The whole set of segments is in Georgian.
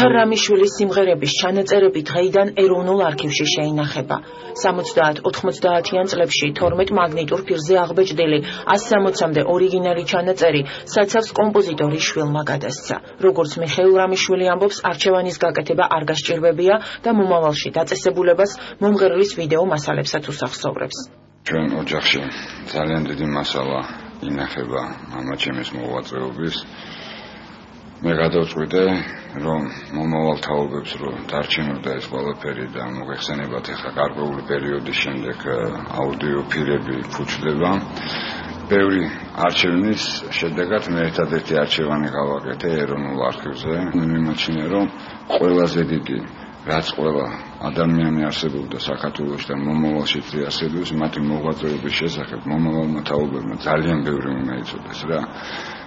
ოთარ რამიშვილის სიმღერების ჩანაწერები დღეიდან ეროვნულ არქივში შეინახება. 70-90-იან წლებში 12 მაგნიტურ ფირზე აღბეჭდილი 160-მდე ორიგინალი ჩანაწერი საცავს კომპოზიტორის შვილმა გადასცა. როგორც მიხეილ რამიშვილი ამბობს, არჩევანის გაკეთება არ გასჭირვებია და მომავალში დაწესებულებას მომღერლის ვიდეო მასალებსაც უსახსოვრებს. ჩვენ ოჯახში ძალიან დიდი მასალა ინახება მამაჩემის მოღვაწეობის. მე გადავწყვიტე, რომ მომავალ თაობებს რომ დარჩენოდა ეს ყველაფერი და მოგეხსენებათ ახლა გარკვეული პერიოდის შემდეგ აუდიო ფირები ფუჭდება. ბევრი არჩევნის შედეგად მე ერთადერთი არჩევანი გავაკეთე ეროვნულ არქივზე. მე მიმაჩნია, რომ ყველაზე დიდი რაც ყველა ადამიანი არსებობდა საქართველოში და მომავალშიც არსებობს, მათი მოღვაწეობის შესახებ მომავალმა თაობებმა ძალიან ბევრი უნდა იცოდეს რა.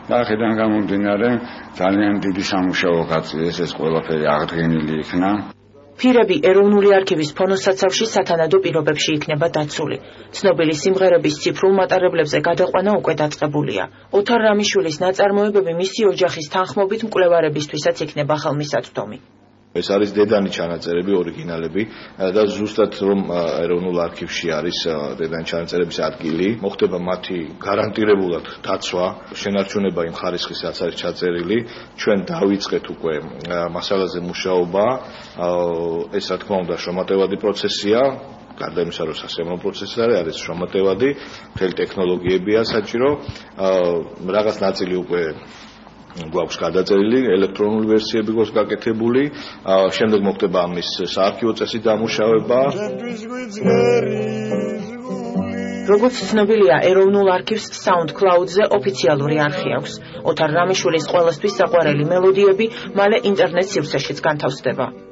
და აქედან გამომდინარე ძალიან დიდი სამუშაო გაწიეს ეს ყველაფერი აღდგენილი იქნა. ფირები ეროვნული არქივის ფონოსაცავში სათანადო პირობებში იქნება დაცული. ცნობილი სიმღერების ციფრულ მატარებლებზე გადაყვანა უკვე დაწყებულია. ოთარ რამიშვილის ნაწარმოებები მისი ოჯახის თანხმობით მკვლევარებისთვისაც იქნება ხელმისაწვდომი. ეს არის დედანი ჩანაწერები, ორიგინალები და ზუსტად რომ ეროვნულ არქივში არის დედანი ჩანაწერების ადგილი, მოხდება მათი გარანტირებულად დაცვა, შენარჩუნება იმ ხარისხის, რაც არის ჩაწერილი. ჩვენ დავიწყეთ უკვე მასალაზე მუშაობა. ეს რა თქმა უნდა შრომატევადი პროცესია. გარდა იმისა, რომ სასიამოვნო პროცესი არის შრომატევადი, მთელი ტექნოლოგიებია საჭირო. რაღაც ნაწილი უკვე გვაქვს გადაწერილი, ელექტრონული ვერსიები გვაქვს გაკეთებული, შემდეგ მოხდება ამის საარქივო წესის დამუშავება. როგორც ცნობილია, ეროვნულ არქივს SoundCloud-ზე ოფიციალური არხი აქვს. ოთარ რამიშვილის ყველასთვის საყვარელი მელოდიები მალე ინტერნეტ სივრცეშიც განთავსდება.